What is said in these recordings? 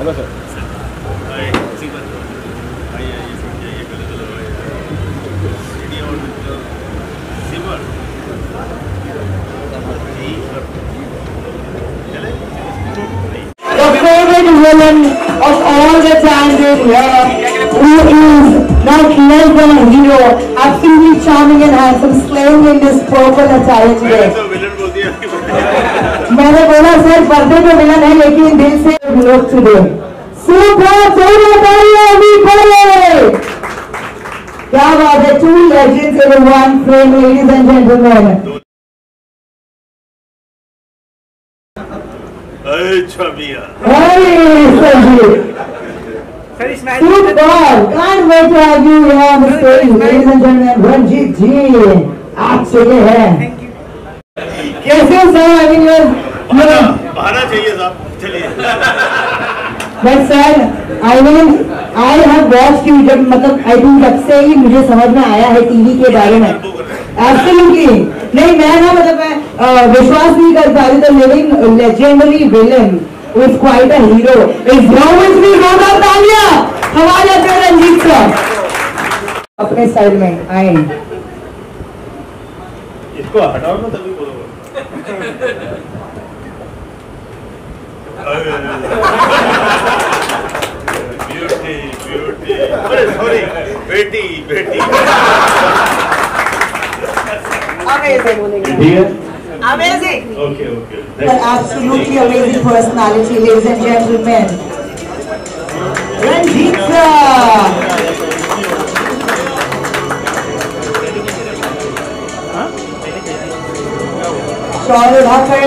Hello sir. The favorite villain of all the time is here, who is not less than a hero, absolutely charming and handsome, slaying in this purple attire today. मैंने बोला sir पर्दे पे villain है लेकिन दिल से लोग today. Super क्या बात है, two legends in one frame, ladies and gentlemen. अच्छा मियां। Super, can't wait to have you here on the stage, ladies and gentlemen. Ranjit जी, आप चले हैं। कैसे हो सर? बहाना चाहिए साहब, चलिए। But sir, I have watched you जब मतलब I think जब से ही मुझे समझ में आया है टीवी के बारे में। Absolutely, नहीं मैं ना मतलब मैं विश्वास नहीं कर पा रही। The living legendary villain is quite a hero. Is now with me Roda Talia, हमारे अपने रंजीत सर अपने स्टाइल में आए। इसको हटाओ ना तभी बोलोगे। ब्यूटी ब्यूटी, सॉरी बेटी बेटी। Amazing. Okay. An absolutely amazing personality, ladies and gentlemen. Ranjit sir. Shawl उठाकर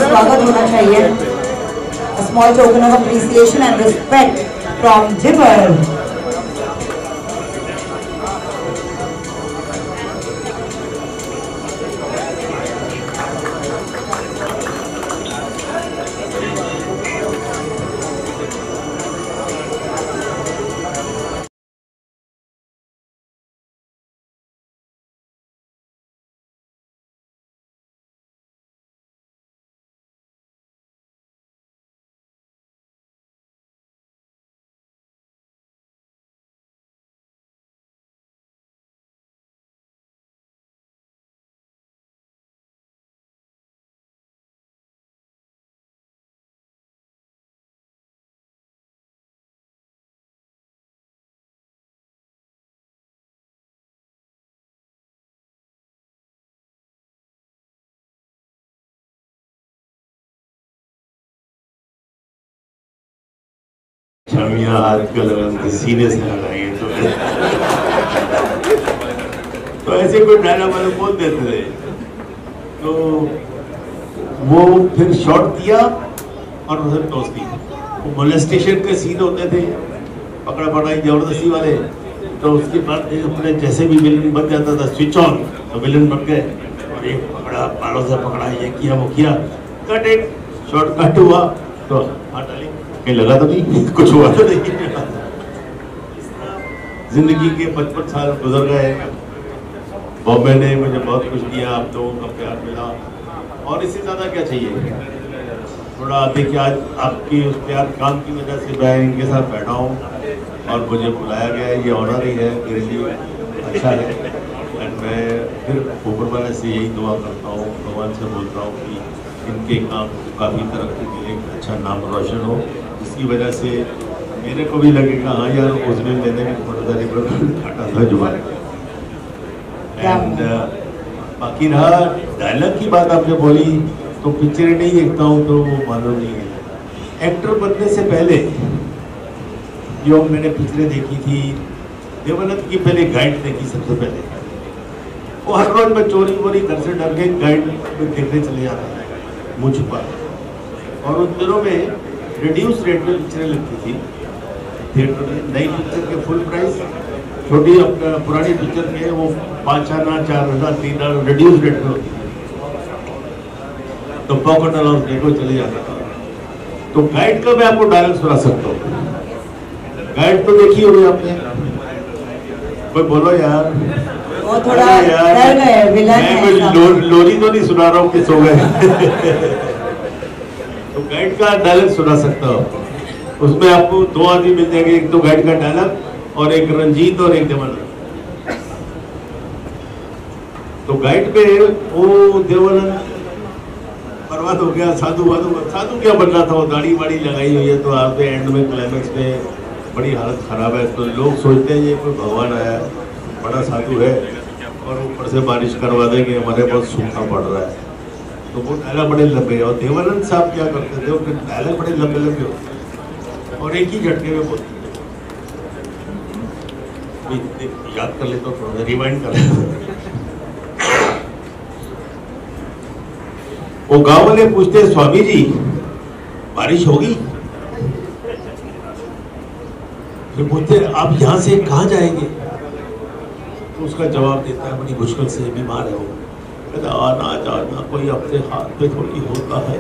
स्वागत होना चाहिए। A small token of appreciation and respect from Jibber. छमिया आजकल सीने से लगाई तो ऐसे कोई डायलॉग वाले बोल देते थे तो वो फिर शॉट दिया और उधर टॉस दी। वो मोलेस्टेशन के सीन होते थे, पकड़ा पकड़ाई जबरदस्ती वाले, तो उसके बाद अपने जैसे भी विलन बन जाता था स्विच ऑन तो विलन बन गए और एक पकड़ा बालों से पकड़ा, ये किया वो किया, कट एक शॉट कट हुआ तो हाथ डाली, कहीं लगा तो नहीं, कुछ हुआ तो नहीं। जिंदगी के 55 साल गुजर गए, बॉम्बे ने मुझे बहुत कुछ दिया, आप लोगों का प्यार मिला और इससे ज़्यादा क्या चाहिए। थोड़ा देखिए आज आपकी उस प्यार काम की वजह से मैं इनके साथ बैठा हूँ और मुझे बुलाया गया है, ये ऑनर ही है मेरे लिए, अच्छा है। एंड मैं फिर ऊपर वाले से यही दुआ करता हूँ, भगवान से बोलता हूँ कि इनके काम काफ़ी तरक्की मिले, अच्छा नाम रोशन हो, इसकी वजह से मेरे को भी लगेगा हाँ यार उस दिन मैंने भी थोड़ा सा घाटा था जुबान। एंड बाकी रहा डायलॉग की बात आपने बोली तो पिक्चरें नहीं देखता हूँ तो वो मालूम नहीं है। एक्टर बनने से पहले जो मैंने पिक्चरें देखी थी, देवानंद की पहले गाइड देखी सबसे पहले, वो हर रोज मैं चोरी वोरी घर से डर के गाइड में देखने चले जाता था मुँह छुपा, और उन दिनों में रिड्यूस रेट में पिक्चरें लगती थी थिएटर में। नई पिक्चर के फुल प्राइस, छोटी अपना पुरानी पिक्चर के वो 5 आना 4,000 3,000 रिड्यूस रेट में होती थी, तो पॉकेट अलाउंस देखो चले जाता था। तो गाइड का मैं आपको डायलॉग सुना सकता हूँ। गाइड तो देखी होगी आपने, कोई बोलो यार। वो थोड़ा डर गए, विलन है। लोरी तो नहीं सुना रहा हूँ कि सो गए। तो गाइड का डायलॉग सुना सकता हूँ। उसमें आपको दो आदमी मिल जाएंगे, एक तो गाइड का डायलॉग और एक रंजीत और एक देवानंद। तो गाइड पे वो देवानंद बर्बाद हो गया, साधु क्या बन रहा था, वो दाढ़ी वाड़ी लगाई हुई है, तो आप एंड में क्लाइमेक्स में बड़ी हालत खराब है। तो लोग सोचते हैं ये कोई भगवान आया बड़ा साधु है और ऊपर से बारिश करवा देंगे, हमारे बहुत सूखा पड़ रहा है। तो वो डायलॉग बड़े लंबे, और देवानंद साहब क्या करते थे, उनके डायलॉग बड़े लंबे लंबे होते और एक ही झटके में बोलते। याद कर लेता हूँ, थोड़ा रिवाइंड कर लेता। वो गांव वाले पूछते स्वामी जी बारिश होगी? फिर पूछते आप यहाँ से कहाँ जाएंगे? तो उसका जवाब देता है बड़ी मुश्किल से, बीमार है वो, कहता आना जाना कोई अपने हाथ पे थोड़ी होता है।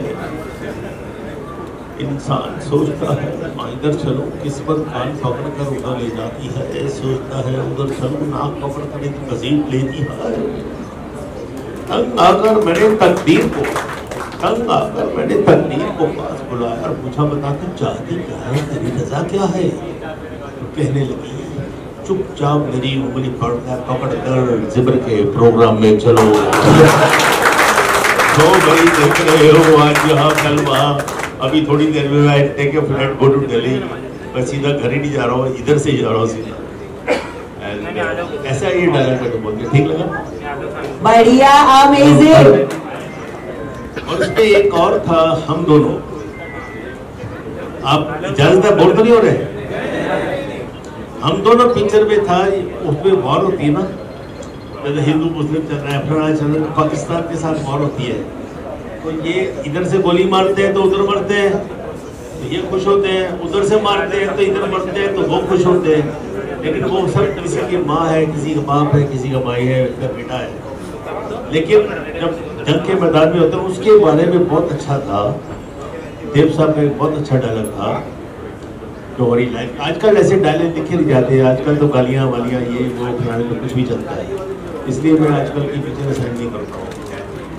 इंसान सोचता है इधर चलो, किस्मत कान पकड़ कर उधर ले जाती है, सोचता है उधर चलो, नाक पकड़ कर एक घसीट लेती है। तंग आकर मैंने तकदीर को पास बुलाया और पूछा बता तू चाहती क्या है, तेरी रजा क्या है? तो कहने लगी चुपचाप मेरी उंगली पकड़ कर जिब्र के प्रोग्राम में चलो। तो भाई देख रहे हो आज यहाँ कल वहाँ, अभी थोड़ी देर में मैं take a flight go to Delhi, मैं सीधा घर ही नहीं जा रहा हूँ, इधर से ही जा रहा हूँ सीधा। ऐसा ये डायलॉग मैं तो बोलते ठीक लगा, बढ़िया, अमेजिंग। और उसमें एक और था, हम दोनों, आप इजाजत है बोल तो नहीं हो रहे? हम दोनों पिक्चर में था, उसमें वॉर होती है ना, जैसे हिंदू मुस्लिम चल रहा है, अफगान चल रहा है, पाकिस्तान के साथ वॉर होती है। तो ये इधर से गोली मारते हैं तो उधर मरते हैं, तो ये खुश होते हैं, उधर से मारते हैं तो इधर मरते हैं तो वो खुश होते हैं। लेकिन वो सब किसी की माँ है, किसी का बाप है, किसी का भाई है, उसका बेटा है। लेकिन जब जंग के मैदान में होता है, उसके बारे में बहुत अच्छा था, देव साहब का एक बहुत अच्छा डायलॉग था, हमारी लाइफ। आजकल ऐसे डायलॉग लिखे नहीं जाते हैं, आजकल तो गालियाँ वालियाँ ये वो फिलहाल तो कुछ भी चलता है, इसलिए मैं आजकल की पिक्चर साइन नहीं करता हूँ।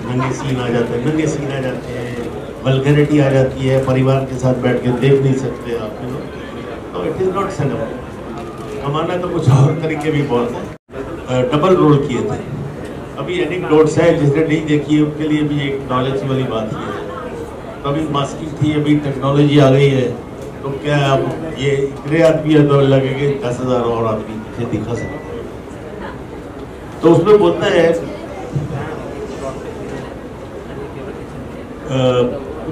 नंगे सीन आ जाते हैं, वल्गैरिटी आ जाती है, परिवार के साथ बैठ के देख नहीं सकते आप, तो इट इज़ नॉट सिनेमा। हमारा तो कुछ और तरीके भी बहुत हैं। डबल रोल किए थे, अभी एनेक्डोट्स है, जिसने नहीं देखी है उनके लिए भी एक नॉलेज वाली बात है। तो अभी मास्किंग थी, अभी टेक्नोलॉजी आ गई है, तो क्या अब ये इतने आदमी है तो लगेंगे 10,000 और आदमी इसे दिखा सकते हैं। तो उसमें बोलता है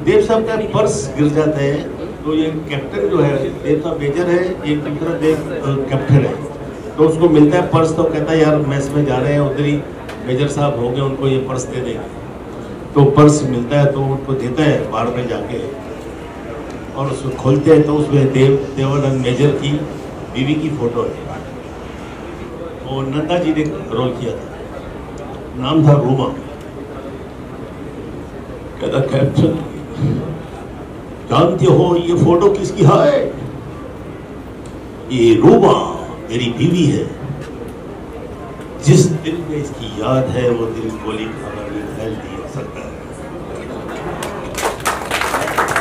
देव साहब का पर्स गिर जाता है, तो ये कैप्टन जो है, देव साहब मेजर है, एक दूसरा देव कैप्टन है, तो उसको मिलता है पर्स, तो कहता है यार मैस में जा रहे हैं, उधर ही मेजर साहब हो गए, उनको ये पर्स दे देंगे। तो पर्स मिलता है तो उनको देता है बाहर में जाके, और उसको खोलते हैं तो उसमें देवानंद मेजर की बीवी की फोटो है, वो नंदा जी ने रोल किया था, नाम था रूमा। कहता कैप्टन जानते हो ये फोटो किसकी है? ये रूमा मेरी बीवी है, जिस दिल में इसकी याद है वो दिल गोली खाना भी फैल नहीं सकता है।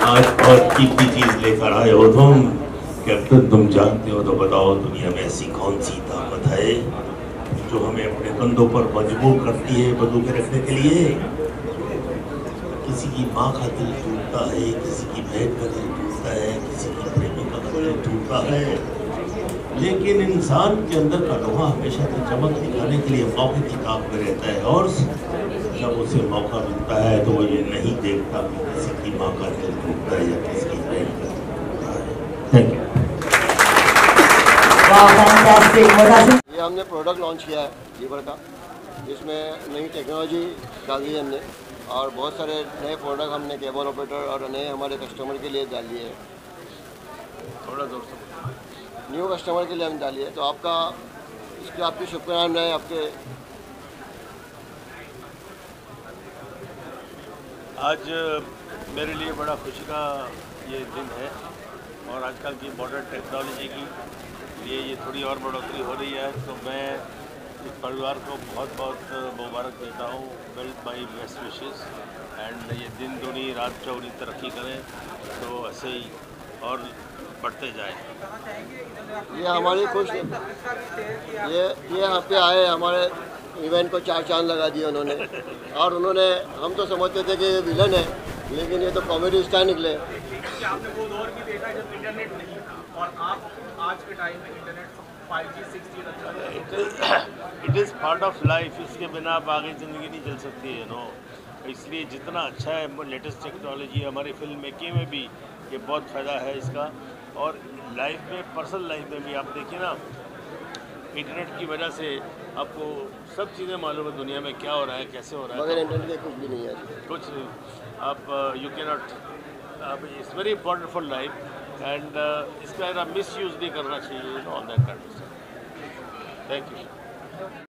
आज बहुत कीमती चीज लेकर आए हो तुम कैप्टन, तुम जानते हो तो बताओ दुनिया में ऐसी कौन सी ताकत है जो हमें अपने कंधों पर मजबूर करती है बंदूकें रखने के लिए? किसी की माँ का दिल टूटता है, किसी की बहन का दिल टूटता है, किसी की प्रेमिका का दिल टूटता है, लेकिन इंसान के अंदर का लोहा हमेशा की चमक दिखाने के लिए मौके की ताक में रहता है, और जब उसे मौका मिलता है तो वो ये नहीं देखता कि किसी की माँ का दिल टूटता है या किसी की बहन का दिल टूटता है। Thank you. ये हमने प्रोडक्ट लॉन्च किया है लीवर का, जिसमें नई टेक्नोलॉजी डाल दी है हमने, और बहुत सारे नए प्रोडक्ट हमने केबल ऑपरेटर और नए हमारे कस्टमर के लिए डाली है, थोड़ा जोर से न्यू कस्टमर के लिए हम डाली है। तो आपका इसके आपकी शुभकामनाएं। आपके आज मेरे लिए बड़ा खुशी का ये दिन है, और आजकल की मॉडर्न टेक्नोलॉजी की लिए ये थोड़ी और बढ़ोतरी हो रही है, तो मैं इस परिवार को बहुत बहुत मुबारक देता हूँ। Well my best wishes, and ये दिन दूनी रात चौगुनी तरक्की करें, तो ऐसे ही। और बढ़ते जाए। ये हमारी खुश ये यहाँ पे आए, हमारे इवेंट को 4 चांद लगा दिए उन्होंने। और उन्होंने, हम तो समझते थे कि ये विलन है, लेकिन ये तो कॉमेडी स्टार निकले। आपने वो दौर भी देखा जब इंटरनेट नहीं था, और आप आज के टाइम में इंटरनेट 5G 6G तक चल रहा है। It is part of life, इसके बिना आप आगे ज़िंदगी नहीं चल सकती है, नो। इसलिए जितना अच्छा है लेटेस्ट टेक्नोलॉजी, हमारी फिल्म मेकिंग में भी ये बहुत फ़ायदा है इसका। और लाइफ में, पर्सनल लाइफ में भी आप देखिए ना, इंटरनेट की वजह से आपको सब चीज़ें मालूम है दुनिया में क्या हो रहा है, कैसे हो रहा है। मगर इंटरनेट के कुछ भी नहीं है, कुछ आप you can not, it's very important for life and इसका मिस यूज़ नहीं करना चाहिए, on that kind of. Thank you.